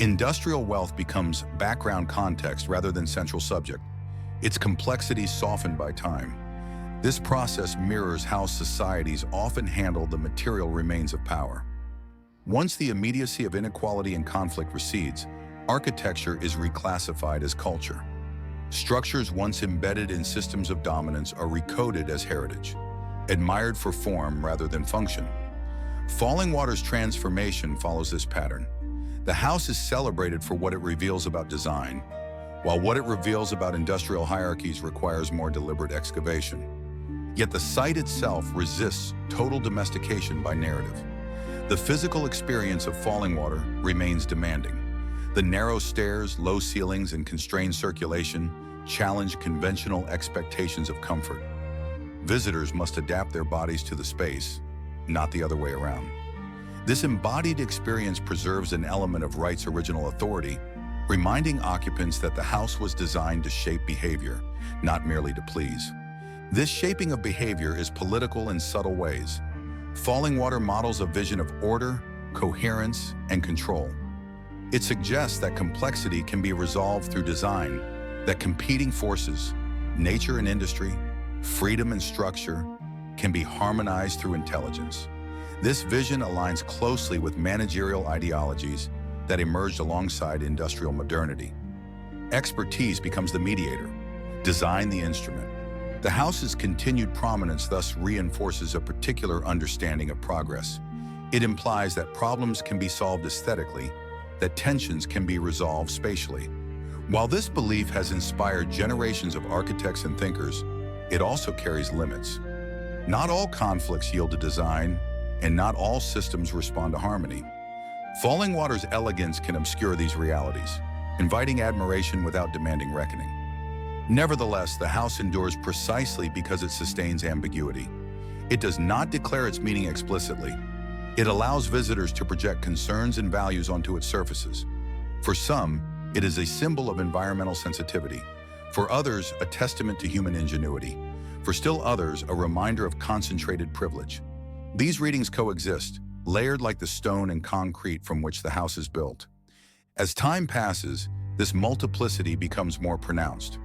Industrial wealth becomes background context rather than central subject, its complexity softened by time. This process mirrors how societies often handle the material remains of power. Once the immediacy of inequality and conflict recedes, architecture is reclassified as culture. Structures once embedded in systems of dominance are recoded as heritage, admired for form rather than function. Fallingwater's transformation follows this pattern. The house is celebrated for what it reveals about design, while what it reveals about industrial hierarchies requires more deliberate excavation. Yet the site itself resists total domestication by narrative. The physical experience of Fallingwater remains demanding. The narrow stairs, low ceilings, and constrained circulation challenge conventional expectations of comfort. Visitors must adapt their bodies to the space, not the other way around. This embodied experience preserves an element of Wright's original authority, reminding occupants that the house was designed to shape behavior, not merely to please. This shaping of behavior is political in subtle ways. Fallingwater models a vision of order, coherence, and control. It suggests that complexity can be resolved through design, that competing forces, nature and industry, freedom and structure, can be harmonized through intelligence. This vision aligns closely with managerial ideologies that emerged alongside industrial modernity. Expertise becomes the mediator, design the instrument. The house's continued prominence thus reinforces a particular understanding of progress. It implies that problems can be solved aesthetically, that tensions can be resolved spatially. While this belief has inspired generations of architects and thinkers, it also carries limits. Not all conflicts yield to design, and not all systems respond to harmony. Fallingwater's elegance can obscure these realities, inviting admiration without demanding reckoning. Nevertheless, the house endures precisely because it sustains ambiguity. It does not declare its meaning explicitly. It allows visitors to project concerns and values onto its surfaces. For some, it is a symbol of environmental sensitivity. For others, a testament to human ingenuity. For still others, a reminder of concentrated privilege. These readings coexist, layered like the stone and concrete from which the house is built. As time passes, this multiplicity becomes more pronounced.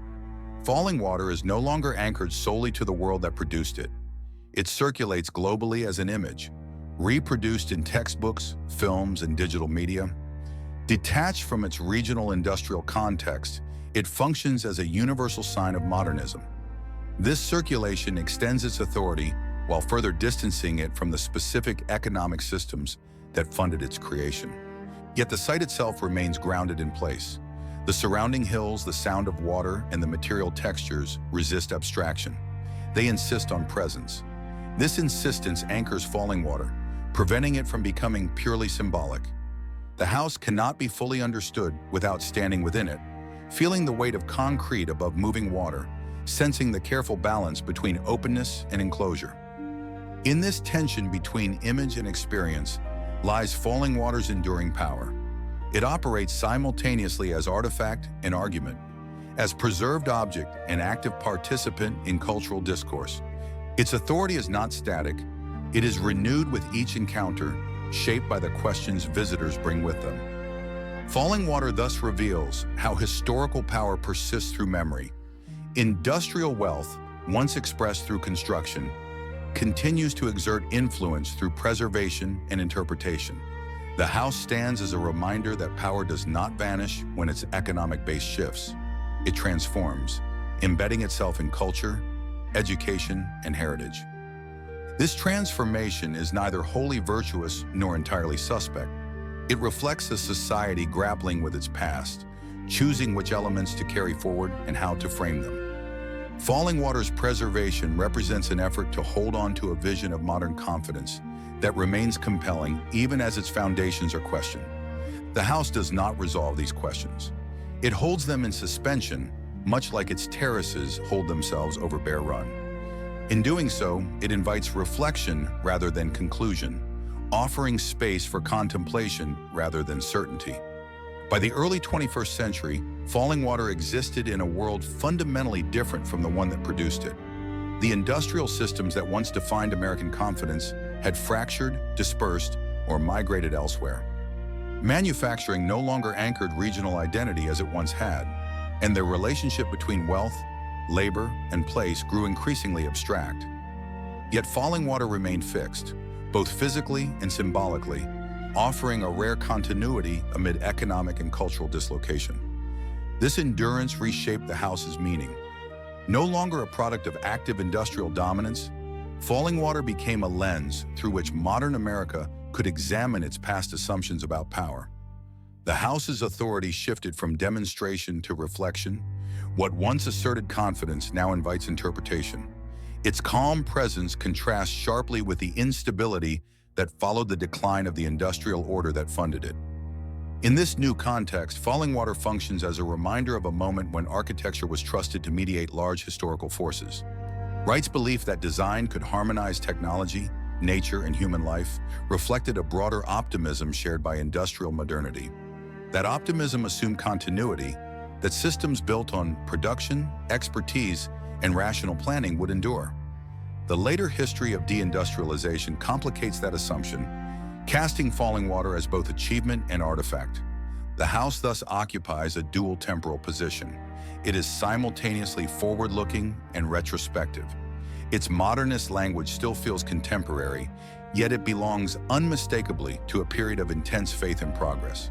Fallingwater is no longer anchored solely to the world that produced it. It circulates globally as an image, reproduced in textbooks, films, and digital media. Detached from its regional industrial context, it functions as a universal sign of modernism. This circulation extends its authority while further distancing it from the specific economic systems that funded its creation. Yet the site itself remains grounded in place. The surrounding hills, the sound of water, and the material textures resist abstraction. They insist on presence. This insistence anchors Fallingwater, preventing it from becoming purely symbolic. The house cannot be fully understood without standing within it, feeling the weight of concrete above moving water, sensing the careful balance between openness and enclosure. In this tension between image and experience lies Fallingwater's enduring power. It operates simultaneously as artifact and argument, as preserved object and active participant in cultural discourse. Its authority is not static. It is renewed with each encounter, shaped by the questions visitors bring with them. Fallingwater thus reveals how historical power persists through memory. Industrial wealth, once expressed through construction, continues to exert influence through preservation and interpretation. The house stands as a reminder that power does not vanish when its economic base shifts. It transforms, embedding itself in culture, education, and heritage. This transformation is neither wholly virtuous nor entirely suspect. It reflects a society grappling with its past, choosing which elements to carry forward and how to frame them. Fallingwater's preservation represents an effort to hold on to a vision of modern confidence that remains compelling even as its foundations are questioned. The house does not resolve these questions. It holds them in suspension, much like its terraces hold themselves over Bear Run. In doing so, it invites reflection rather than conclusion, offering space for contemplation rather than certainty. By the early 21st century, Fallingwater existed in a world fundamentally different from the one that produced it. The industrial systems that once defined American confidence had fractured, dispersed, or migrated elsewhere. Manufacturing no longer anchored regional identity as it once had, and the relationship between wealth, labor, and place grew increasingly abstract. Yet Fallingwater remained fixed, both physically and symbolically, offering a rare continuity amid economic and cultural dislocation. This endurance reshaped the house's meaning. No longer a product of active industrial dominance, Fallingwater became a lens through which modern America could examine its past assumptions about power. The house's authority shifted from demonstration to reflection. What once asserted confidence now invites interpretation. Its calm presence contrasts sharply with the instability that followed the decline of the industrial order that funded it. In this new context, Fallingwater functions as a reminder of a moment when architecture was trusted to mediate large historical forces. Wright's belief that design could harmonize technology, nature, and human life reflected a broader optimism shared by industrial modernity. That optimism assumed continuity, that systems built on production, expertise, and rational planning would endure. The later history of deindustrialization complicates that assumption, casting Fallingwater as both achievement and artifact. The house thus occupies a dual temporal position. It is simultaneously forward-looking and retrospective. Its modernist language still feels contemporary, yet it belongs unmistakably to a period of intense faith and progress.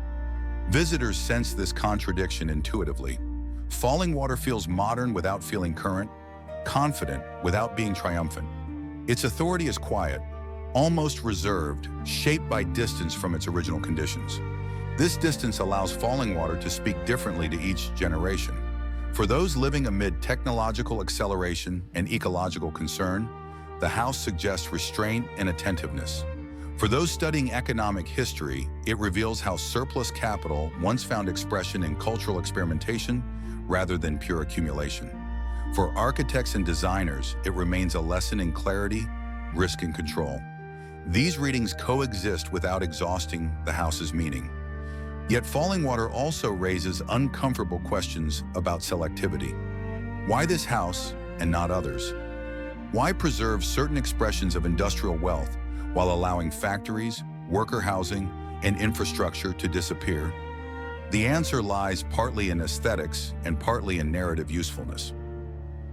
Visitors sense this contradiction intuitively. Fallingwater feels modern without feeling current, confident without being triumphant. Its authority is quiet, almost reserved, shaped by distance from its original conditions. This distance allows Fallingwater to speak differently to each generation. For those living amid technological acceleration and ecological concern, the house suggests restraint and attentiveness. For those studying economic history, it reveals how surplus capital once found expression in cultural experimentation rather than pure accumulation. For architects and designers, it remains a lesson in clarity, risk, and control. These readings coexist without exhausting the house's meaning. Yet Fallingwater also raises uncomfortable questions about selectivity. Why this house and not others? Why preserve certain expressions of industrial wealth while allowing factories, worker housing, and infrastructure to disappear? The answer lies partly in aesthetics and partly in narrative usefulness.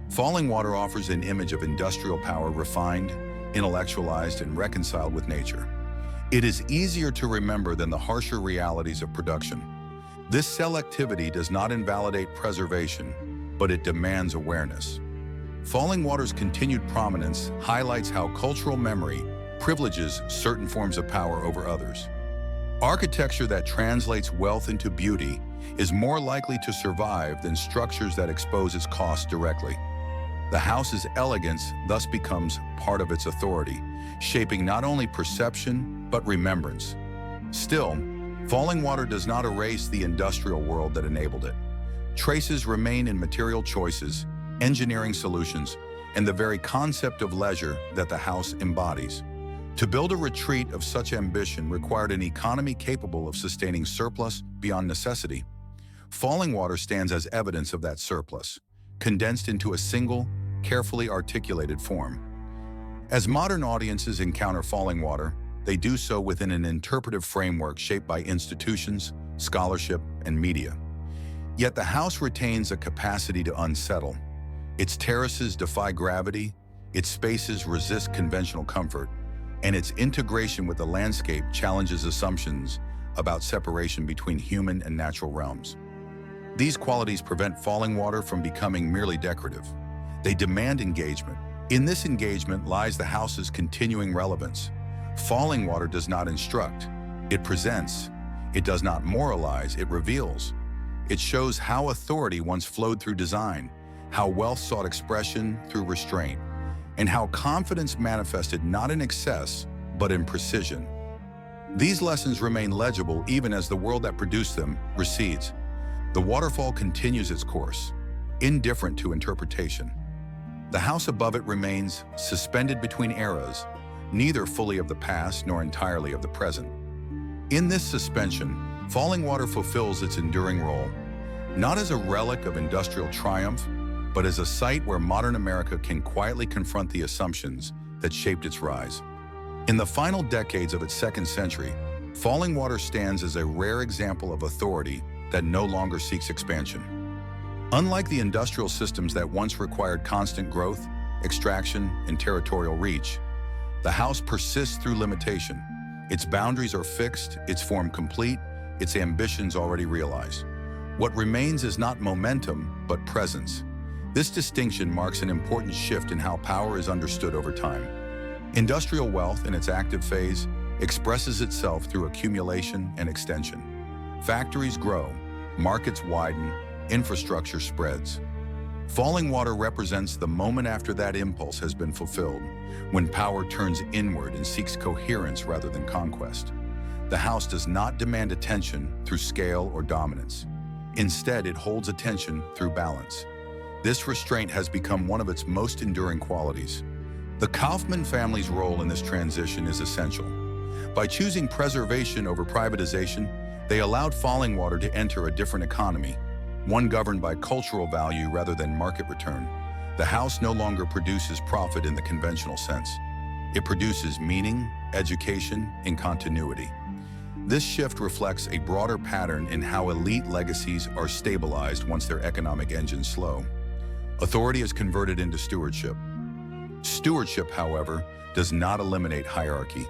Fallingwater offers an image of industrial power refined, intellectualized, and reconciled with nature. It is easier to remember than the harsher realities of production. This selectivity does not invalidate preservation, but it demands awareness. Fallingwater's continued prominence highlights how cultural memory privileges certain forms of power over others. Architecture that translates wealth into beauty is more likely to survive than structures that expose its costs directly. The house's elegance thus becomes part of its authority, shaping not only perception, but remembrance. Still, Fallingwater does not erase the industrial world that enabled it. Traces remain in material choices, engineering solutions, and the very concept of leisure that the house embodies. To build a retreat of such ambition required an economy capable of sustaining surplus beyond necessity. Fallingwater stands as evidence of that surplus, condensed into a single, carefully articulated form. As modern audiences encounter Fallingwater, they do so within an interpretive framework shaped by institutions, scholarship, and media. Yet the house retains a capacity to unsettle. Its terraces defy gravity, its spaces resist conventional comfort, and its integration with the landscape challenges assumptions about separation between human and natural realms. These qualities prevent Fallingwater from becoming merely decorative. They demand engagement. In this engagement lies the house's continuing relevance. Fallingwater does not instruct, it presents. It does not moralize, it reveals. It shows how authority once flowed through design, how wealth sought expression through restraint, and how confidence manifested not in excess, but in precision. These lessons remain legible even as the world that produced them recedes. The waterfall continues its course, indifferent to interpretation. The house above it remains suspended between eras, neither fully of the past nor entirely of the present. In this suspension, Fallingwater fulfills its enduring role, not as a relic of industrial triumph, but as a site where modern America can quietly confront the assumptions that shaped its rise. In the final decades of its second century, Fallingwater stands as a rare example of authority that no longer seeks expansion. Unlike the industrial systems that once required constant growth, extraction, and territorial reach, the house persists through limitation. Its boundaries are fixed, its form complete, its ambitions already realized. What remains is not momentum, but presence. This distinction marks an important shift in how power is understood over time. Industrial wealth, in its active phase, expresses itself through accumulation and extension. Factories grow, markets widen, infrastructure spreads. Fallingwater represents the moment after that impulse has been fulfilled, when power turns inward and seeks coherence rather than conquest. The house does not demand attention through scale or dominance. Instead, it holds attention through balance. This restraint has become one of its most enduring qualities. The Kaufman family's role in this transition is essential. By choosing preservation over privatization, they allowed Fallingwater to enter a different economy, one governed by cultural value rather than market return. The house no longer produces profit in the conventional sense. It produces meaning, education, and continuity. This shift reflects a broader pattern in how elite legacies are stabilized once their economic engines slow. Authority is converted into stewardship. Stewardship, however, does not eliminate hierarchy.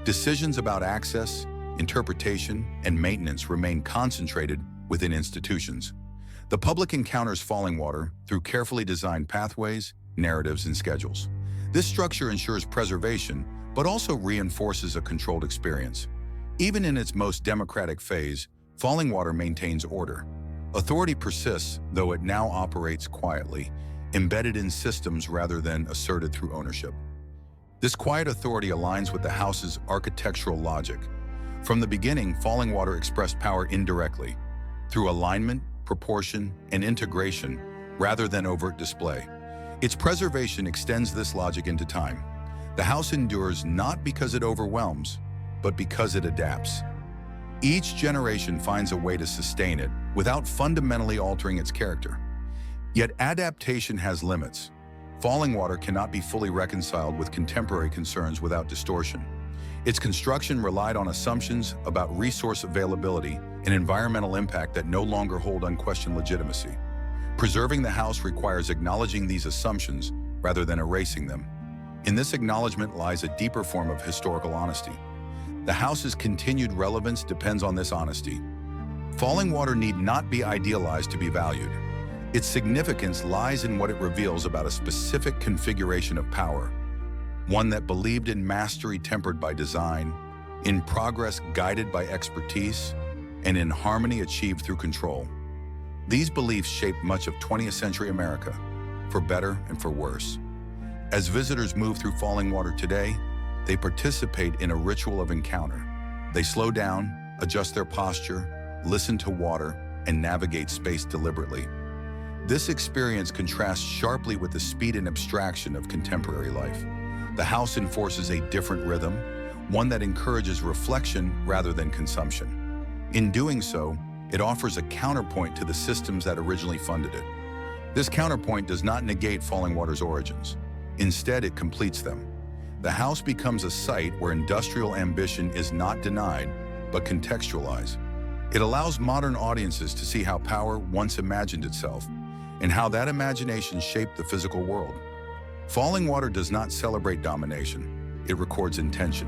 Decisions about access, interpretation, and maintenance remain concentrated within institutions. The public encounters Fallingwater through carefully designed pathways, narratives, and schedules. This structure ensures preservation, but also reinforces a controlled experience. Even in its most democratic phase, Fallingwater maintains order. Authority persists, though it now operates quietly, embedded in systems rather than asserted through ownership. This quiet authority aligns with the house's architectural logic. From the beginning, Fallingwater expressed power indirectly, through alignment, proportion, and integration, rather than overt display. Its preservation extends this logic into time. The house endures not because it overwhelms, but because it adapts. Each generation finds a way to sustain it without fundamentally altering its character. Yet adaptation has limits. Fallingwater cannot be fully reconciled with contemporary concerns without distortion. Its construction relied on assumptions about resource availability and environmental impact that no longer hold unquestioned legitimacy. Preserving the house requires acknowledging these assumptions rather than erasing them. In this acknowledgement lies a deeper form of historical honesty. The house's continued relevance depends on this honesty. Fallingwater need not be idealized to be valued. Its significance lies in what it reveals about a specific configuration of power, one that believed in mastery tempered by design, in progress guided by expertise, and in harmony achieved through control. These beliefs shaped much of 20th century America, for better and for worse. As visitors move through Fallingwater today, they participate in a ritual of encounter. They slow down, adjust their posture, listen to water, and navigate space deliberately. This experience contrasts sharply with the speed and abstraction of contemporary life. The house enforces a different rhythm, one that encourages reflection rather than consumption. In doing so, it offers a counterpoint to the systems that originally funded it. This counterpoint does not negate Fallingwater's origins. Instead, it completes them. The house becomes a site where industrial ambition is not denied, but contextualized. It allows modern audiences to see how power once imagined itself, and how that imagination shaped the physical world. Fallingwater does not celebrate domination, it records intention.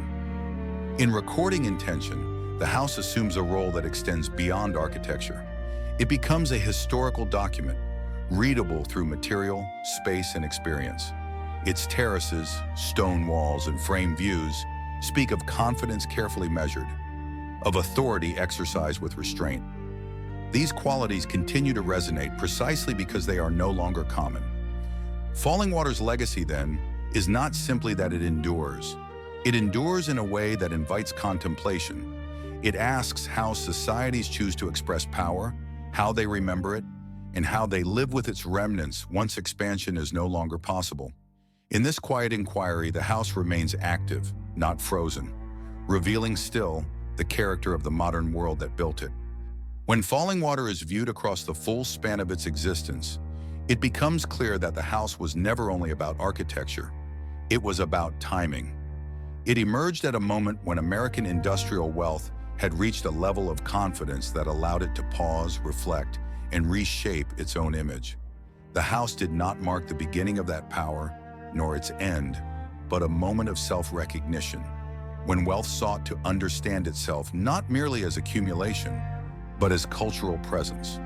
In recording intention, the house assumes a role that extends beyond architecture. It becomes a historical document, readable through material, space, and experience. Its terraces, stone walls, and framed views speak of confidence carefully measured, of authority exercised with restraint. These qualities continue to resonate precisely because they are no longer common. Fallingwater's legacy, then, is not simply that it endures. It endures in a way that invites contemplation. It asks how societies choose to express power, how they remember it, and how they live with its remnants once expansion is no longer possible. In this quiet inquiry, the house remains active, not frozen, revealing still the character of the modern world that built it. When Fallingwater is viewed across the full span of its existence, It becomes clear that the house was never only about architecture, it was about timing. It emerged at a moment when American industrial wealth had reached a level of confidence that allowed it to pause, reflect, and reshape its own image. The house did not mark the beginning of that power, nor its end, but a moment of self-recognition, when wealth sought to understand itself not merely as accumulation, but as cultural presence.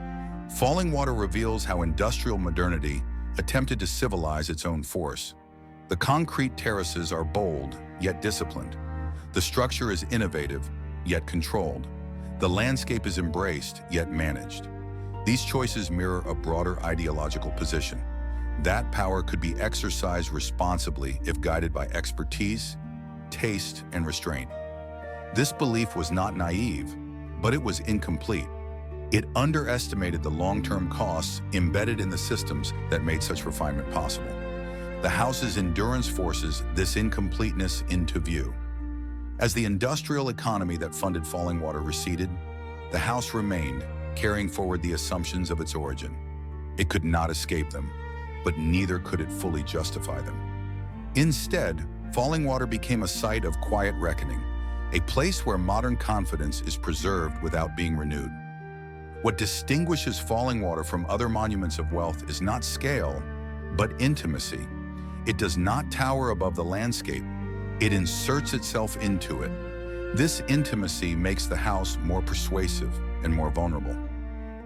Fallingwater reveals how industrial modernity attempted to civilize its own force. The concrete terraces are bold, yet disciplined. The structure is innovative, yet controlled. The landscape is embraced, yet managed. These choices mirror a broader ideological position. That power could be exercised responsibly if guided by expertise, taste, and restraint. This belief was not naive, but it was incomplete. It underestimated the long-term costs embedded in the systems that made such refinement possible. The house's endurance forces this incompleteness into view. As the industrial economy that funded Fallingwater receded, the house remained, carrying forward the assumptions of its origin. It could not escape them, but neither could it fully justify them. Instead, Fallingwater became a site of quiet reckoning, a place where modern confidence is preserved without being renewed. What distinguishes Fallingwater from other monuments of wealth is not scale, but intimacy. It does not tower above the landscape. It inserts itself into it. This intimacy makes the house more persuasive and more vulnerable.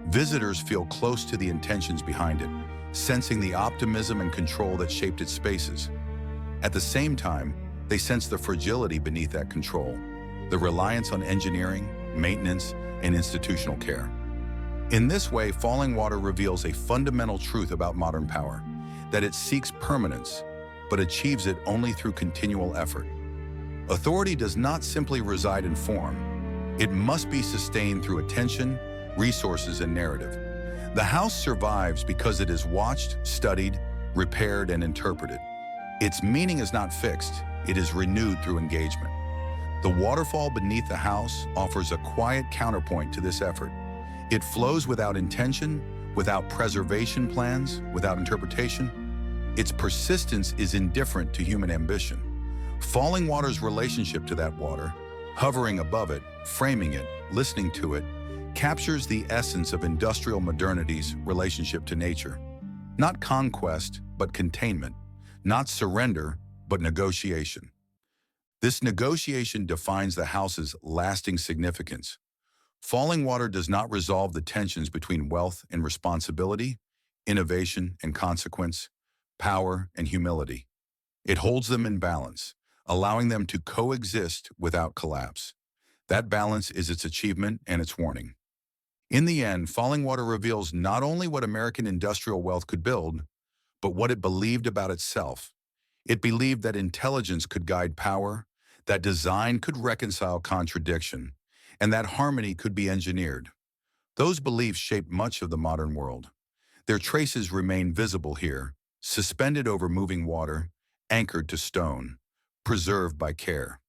Visitors feel close to the intentions behind it, sensing the optimism and control that shaped its spaces. At the same time, they sense the fragility beneath that control, the reliance on engineering, maintenance, and institutional care. In this way, Fallingwater reveals a fundamental truth about modern power, that it seeks permanence, but achieves it only through continual effort. Authority does not simply reside in form. It must be sustained through attention, resources, and narrative. The house survives because it is watched, studied, repaired, and interpreted. Its meaning is not fixed, it is renewed through engagement. The waterfall beneath the house offers a quiet counterpoint to this effort. It flows without intention, without preservation plans, without interpretation. Its persistence is indifferent to human ambition. Fallingwater's relationship to that water, hovering above it, framing it, listening to it, captures the essence of industrial modernity's relationship to nature. Not conquest, but containment. Not surrender, but negotiation. This negotiation defines the house's lasting significance. Fallingwater does not resolve the tensions between wealth and responsibility, innovation and consequence, power and humility. It holds them in balance, allowing them to coexist without collapse. That balance is its achievement and its warning. In the end, Fallingwater reveals not only what American industrial wealth could build, but what it believed about itself. It believed that intelligence could guide power, that design could reconcile contradiction, and that harmony could be engineered. Those beliefs shaped much of the modern world. Their traces remain visible here, suspended over moving water, anchored to stone, preserved by care.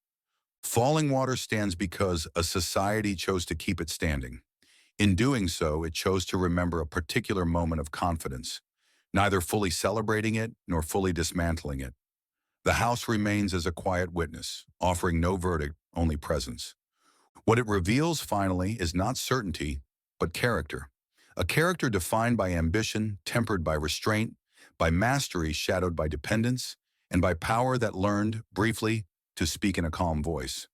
Fallingwater stands because a society chose to keep it standing. In doing so, it chose to remember a particular moment of confidence, neither fully celebrating it nor fully dismantling it. The house remains as a quiet witness, offering no verdict, only presence. What it reveals, finally, is not certainty, but character. A character defined by ambition, tempered by restraint, by mastery shadowed by dependence, and by power that learned, briefly, to speak in a calm voice.